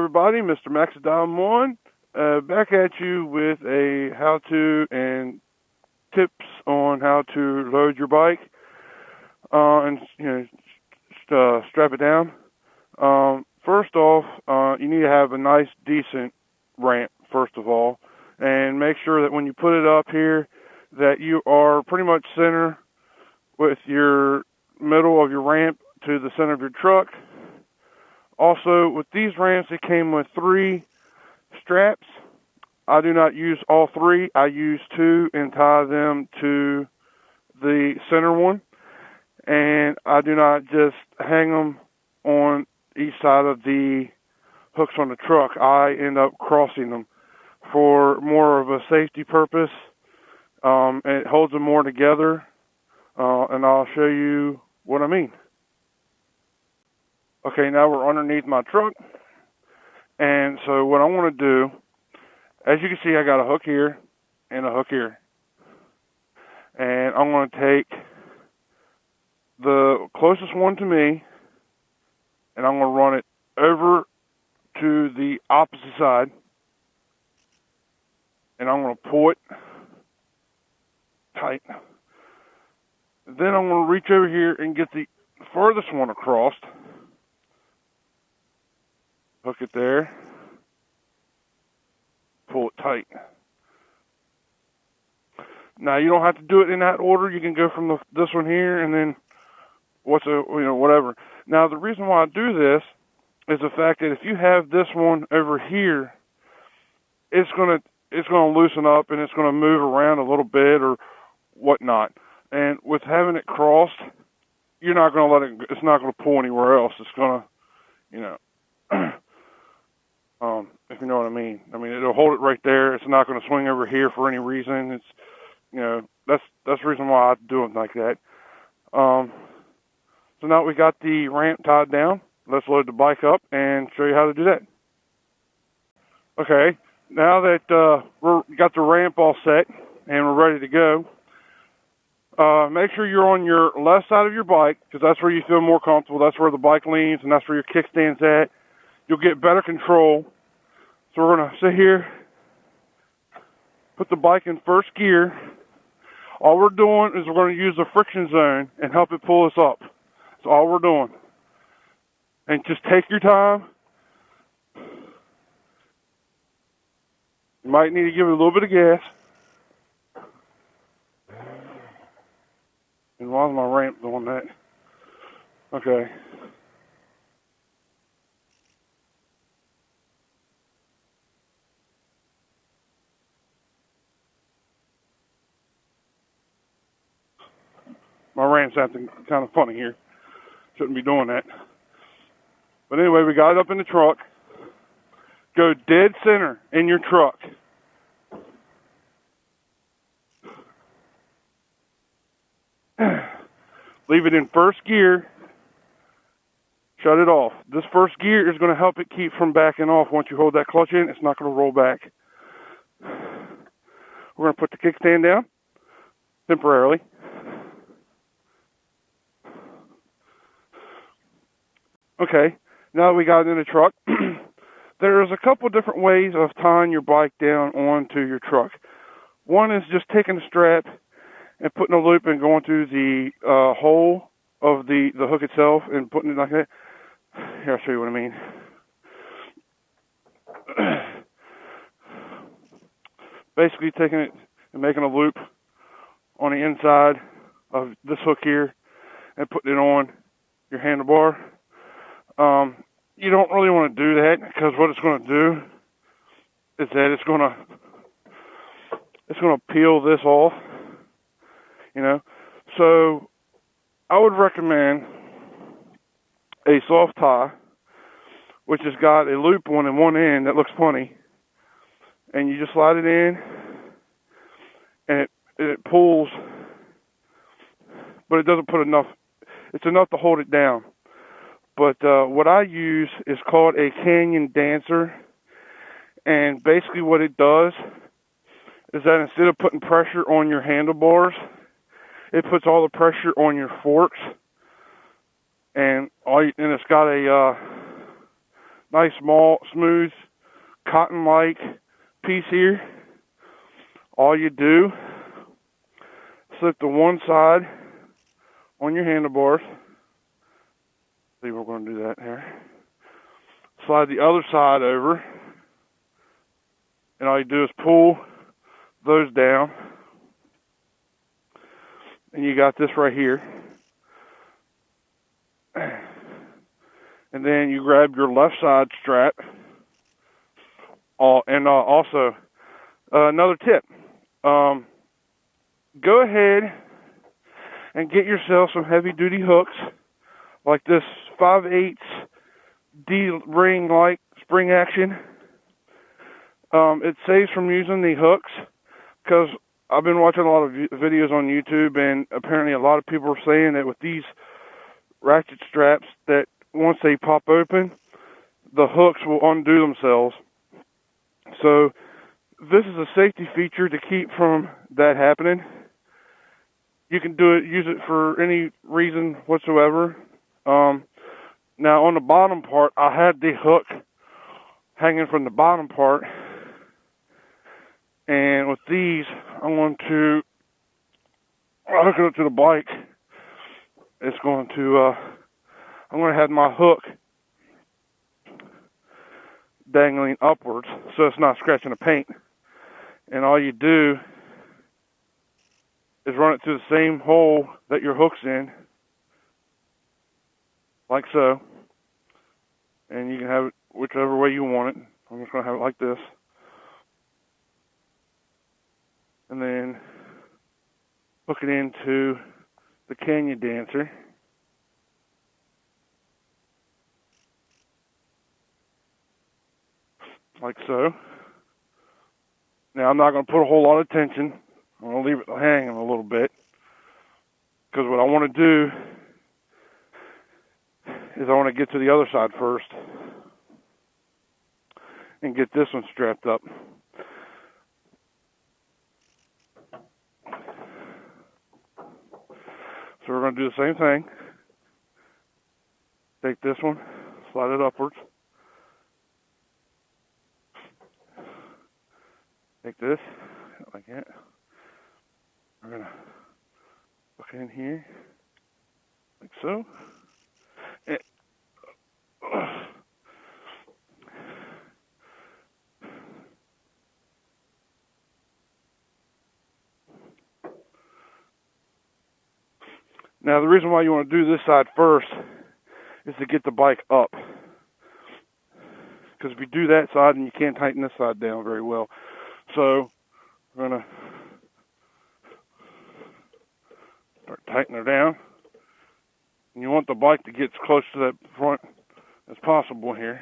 everybody, Mr. Maxidom1, back at you with a how-to and tips on how to load your bike and strap it down. First off, you need to have a nice, decent ramp, first of all, and make sure that when you put it up here that you are pretty much center with your middle of your ramp to the center of your truck. Also, with these ramps, it came with 3 straps. I do not use all 3. I use 2 and tie them to the center one. And I do not just hang them on each side of the hooks on the truck. I end up crossing them for more of a safety purpose. It holds them more together. And I'll show you what I mean. Okay, now we're underneath my truck, and so what I want to do, as you can see, I got a hook here and a hook here, and I'm going to take the closest one to me, and I'm going to run it over to the opposite side, and I'm going to pull it tight. Then I'm going to reach over here and get the furthest one across. Hook it there, pull it tight. Now you don't have to do it in that order. You can go from this one here and then whatever. Now the reason why I do this is the fact that if you have this one over here, it's gonna loosen up and it's gonna move around a little bit or whatnot. And with having it crossed, you're not gonna let it. It's not gonna pull anywhere else. It's gonna, if you know what I mean. I mean, it'll hold it right there. It's not going to swing over here for any reason. It's, that's the reason why I do it like that. So now we got the ramp tied down. Let's load the bike up and show you how to do that. Okay, now that we got the ramp all set and we're ready to go, make sure you're on your left side of your bike because that's where you feel more comfortable. That's where the bike leans and that's where your kickstand's at. You'll get better control. So we're going to sit here, put the bike in first gear. All we're doing is we're going to use the friction zone and help it pull us up. That's all we're doing. And just take your time. You might need to give it a little bit of gas. And why is my ramp doing that? Okay. My ramp's acting kind of funny here. Shouldn't be doing that. But anyway, we got it up in the truck. Go dead center in your truck. Leave it in first gear. Shut it off. This first gear is going to help it keep from backing off. Once you hold that clutch in, it's not going to roll back. We're going to put the kickstand down temporarily. Okay, now that we got it in the truck, there's a couple different ways of tying your bike down onto your truck. One is just taking the strap and putting a loop and going through the hole of the hook itself and putting it like that. Here, I'll show you what I mean. Basically taking it and making a loop on the inside of this hook here and putting it on your handlebar. You don't really want to do that because what it's going to do is that it's going to peel this off, So I would recommend a soft tie, which has got a loop on one end that looks funny, and you just slide it in, and it pulls, but it doesn't put enough. It's enough to hold it down. But what I use is called a Canyon Dancer, and basically what it does is that instead of putting pressure on your handlebars, it puts all the pressure on your forks, and it's got a nice, small, smooth, cotton-like piece here. All you do, slip to one side on your handlebars. See, we're going to do that here. Slide the other side over, and all you do is pull those down, and you got this right here. And then you grab your left side strap. Also, another tip: go ahead and get yourself some heavy-duty hooks, like this 5/8 D-ring like spring action. It saves from using the hooks, because I've been watching a lot of videos on YouTube, and apparently a lot of people are saying that with these ratchet straps, that once they pop open, the hooks will undo themselves. So this is a safety feature to keep from that happening. You can use it for any reason whatsoever. Now on the bottom part, I had the hook hanging from the bottom part, and with these, I'm going to hook it up to the bike. It's going to, I'm going to have my hook dangling upwards, so it's not scratching the paint. And all you do is run it through the same hole that your hook's in, like so. And you can have it whichever way you want it. I'm just going to have it like this. And then hook it into the Canyon Dancer. Like so. Now I'm not going to put a whole lot of tension. I'm going to leave it hanging a little bit, because what I want to do is I want to get to the other side first and get this one strapped up. So we're going to do the same thing. Take this one, slide it upwards. Take this, like that. We're going to hook it in here, like so. And, now the reason why you want to do this side first is to get the bike up. Because if you do that side, then you can't tighten this side down very well. So we're going to start tightening her down. And you want the bike to get as close to that front as possible here.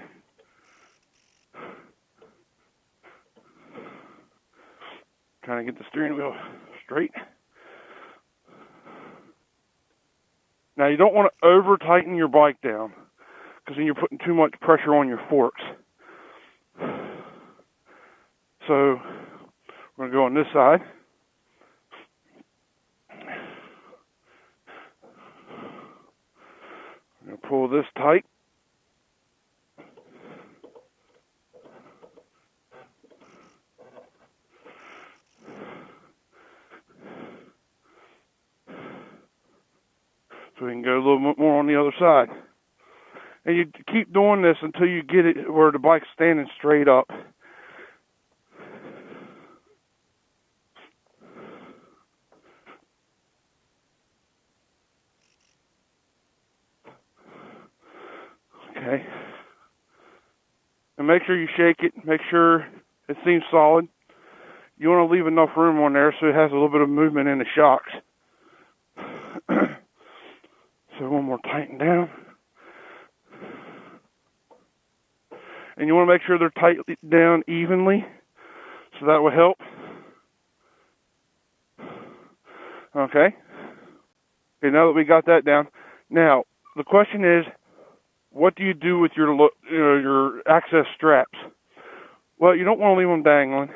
Trying to get the steering wheel straight. Now you don't want to over tighten your bike down, because then you're putting too much pressure on your forks. So we're going to go on this side. I'm going to pull this tight. So we can go a little bit more on the other side. And you keep doing this until you get it where the bike's standing straight up. Okay. And make sure you shake it. Make sure it seems solid. You want to leave enough room on there so it has a little bit of movement in the shocks. So one more tighten down. And you want to make sure they're tightened down evenly, so that will help. Okay. Okay, now that we got that down, now the question is, what do you do with your access straps? Well, you don't want to leave them dangling,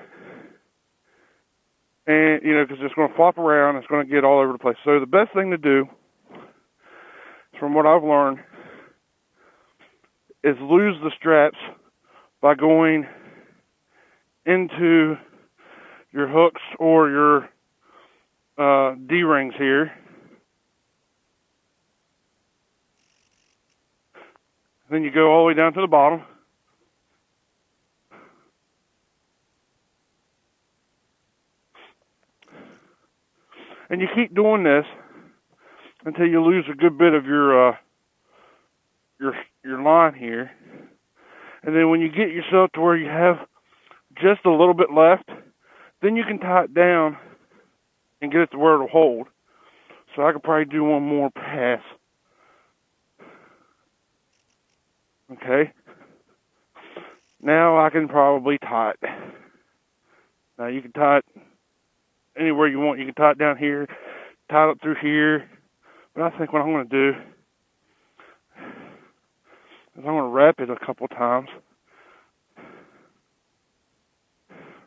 and because it's going to flop around, it's going to get all over the place. So the best thing to do, from what I've learned, is lose the straps by going into your hooks or your D-rings here. Then you go all the way down to the bottom. And you keep doing this until you lose a good bit of your line here. And then when you get yourself to where you have just a little bit left, then you can tie it down and get it to where it'll hold. So I could probably do one more pass. Okay. Now I can probably tie it. Now you can tie it anywhere you want. You can tie it down here, tie it up through here. But I think what I'm going to do is I'm going to wrap it a couple times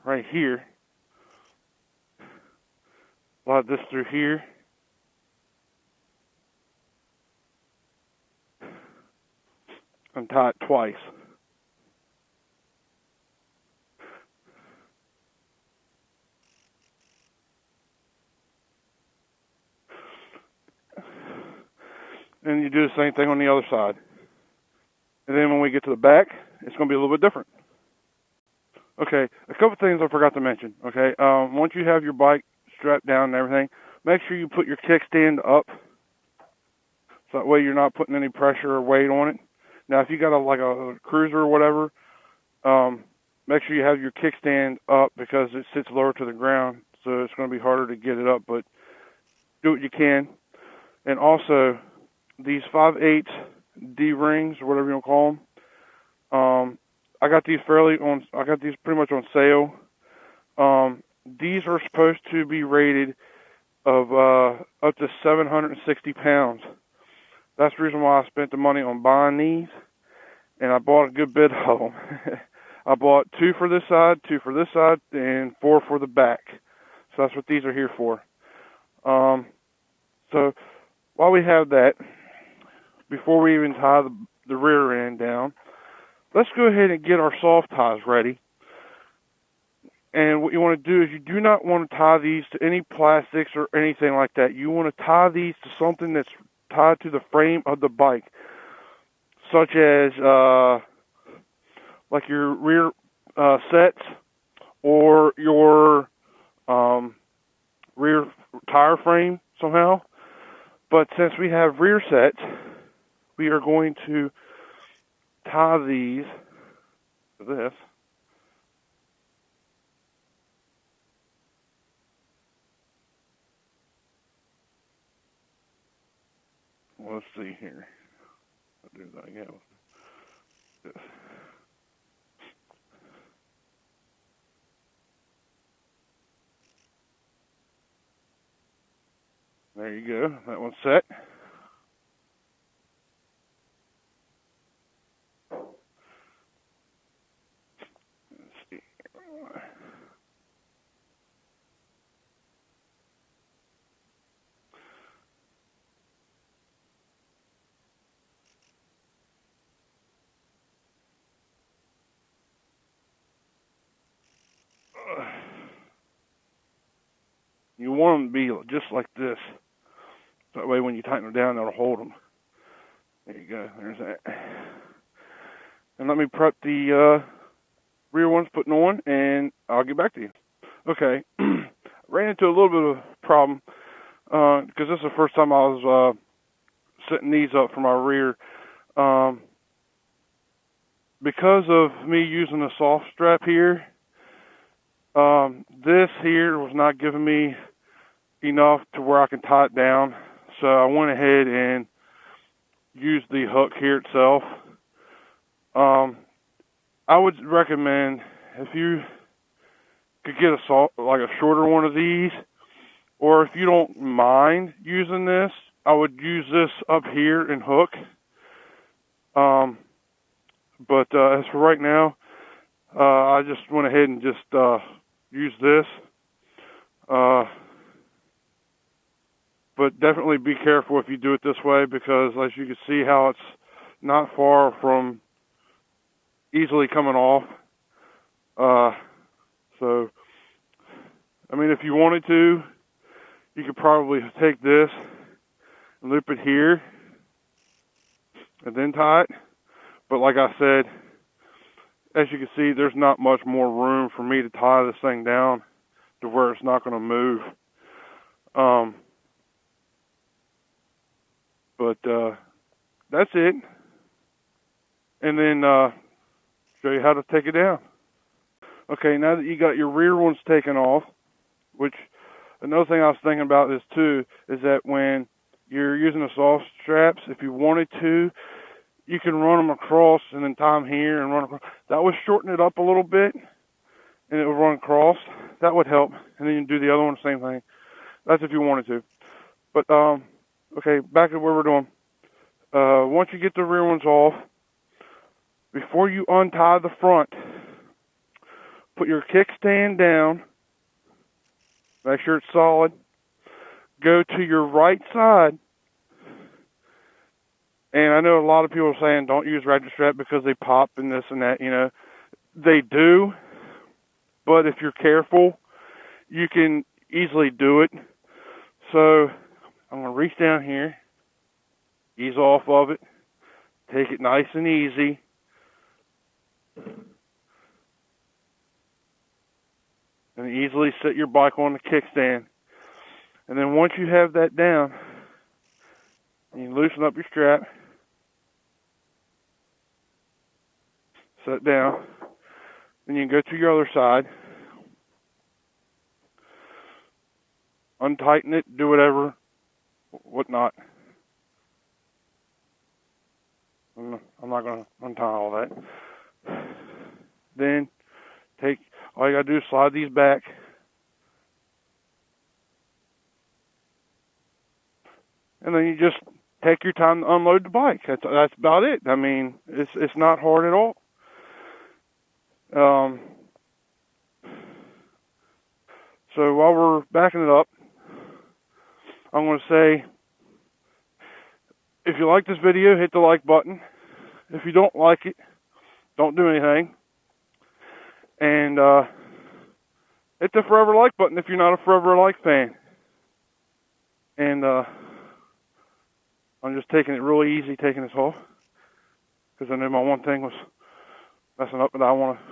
right here. Slide this through here. And tie it twice. And you do the same thing on the other side. And then when we get to the back, it's going to be a little bit different. Okay, a couple things I forgot to mention. Okay, once you have your bike strapped down and everything, make sure you put your kickstand up, so that way you're not putting any pressure or weight on it. Now, if you got a cruiser or whatever, make sure you have your kickstand up because it sits lower to the ground, so it's going to be harder to get it up. But do what you can, and also these 5/8 D rings or whatever you want to call them. I got these pretty much on sale. These are supposed to be rated of up to 760 pounds. That's the reason why I spent the money on buying these, and I bought a good bit of them. I bought 2 for this side, 2 for this side, and 4 for the back. So that's what these are here for. So while we have that, before we even tie the rear end down, let's go ahead and get our soft ties ready. And what you want to do is you do not want to tie these to any plastics or anything like that. You want to tie these to something that's tied to the frame of the bike, such as like your rear sets or your rear tire frame somehow. But since we have rear sets, we are going to tie these to this. Let's see here. I'll do that again. This. There you go. That one's set. Let's see. You want them to be just like this. That way when you tighten them down, that'll hold them. There you go. There's that. And let me prep the rear ones putting on, and I'll get back to you. Okay. Ran into a little bit of a problem because this is the first time I was setting these up for my rear. Because of me using a soft strap here, this here was not giving me enough to where I can tie it down. So I went ahead and used the hook here itself. I would recommend if you could get a shorter one of these, or if you don't mind using this, I would use this up here and hook. But as for right now, I just went ahead and just use this. But definitely be careful if you do it this way, because as you can see how it's not far from easily coming off. So, I mean, if you wanted to, you could probably take this and loop it here and then tie it. But like I said, as you can see, there's not much more room for me to tie this thing down to where it's not going to move. But that's it. And then show you how to take it down. Okay, now that you got your rear ones taken off, which another thing I was thinking about this too, is that when you're using the soft straps, if you wanted to, you can run them across and then tie them here and run across. That would shorten it up a little bit, and it would run across. That would help. And then you can do the other one, same thing. That's if you wanted to. But, okay, back to where we're doing. Once you get the rear ones off, before you untie the front, put your kickstand down. Make sure it's solid. Go to your right side. And I know a lot of people are saying don't use ratchet strap because they pop and this and that, you know. They do. But if you're careful, you can easily do it. So I'm going to reach down here, ease off of it, take it nice and easy. And easily set your bike on the kickstand. And then once you have that down, you loosen up your strap, set down, then you can go to your other side, untighten it, do whatever, whatnot. I'm not going to untie all that. Then all you got to do is slide these back. And then you just take your time to unload the bike. That's about it. I mean, it's not hard at all. So while we're backing it up, I'm going to say, if you like this video, hit the like button. If you don't like it, don't do anything. And hit the forever like button if you're not a forever like fan. And I'm just taking it really easy, taking this off, because I know my one thing was messing up, but I want to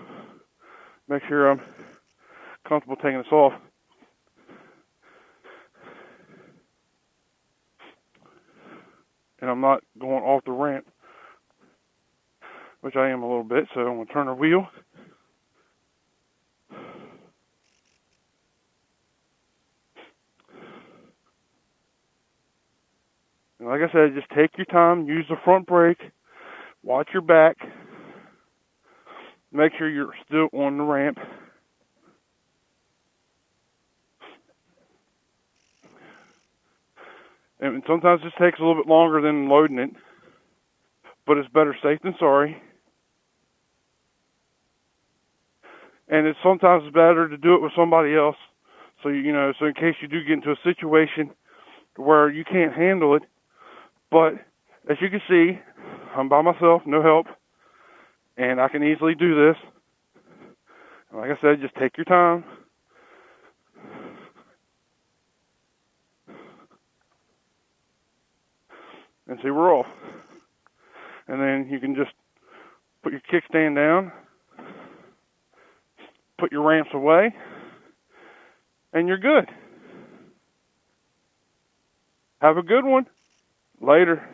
make sure I'm comfortable taking this off. And I'm not going off the ramp, which I am a little bit, so I'm going to turn the wheel. And like I said, just take your time, use the front brake, watch your back, make sure you're still on the ramp. And sometimes this takes a little bit longer than loading it, but it's better safe than sorry. And it's sometimes better to do it with somebody else, so so in case you do get into a situation where you can't handle it. But as you can see, I'm by myself, no help, and I can easily do this. And like I said, just take your time. And see, we're off. And then you can just put your kickstand down, put your ramps away, and you're good. Have a good one. Later.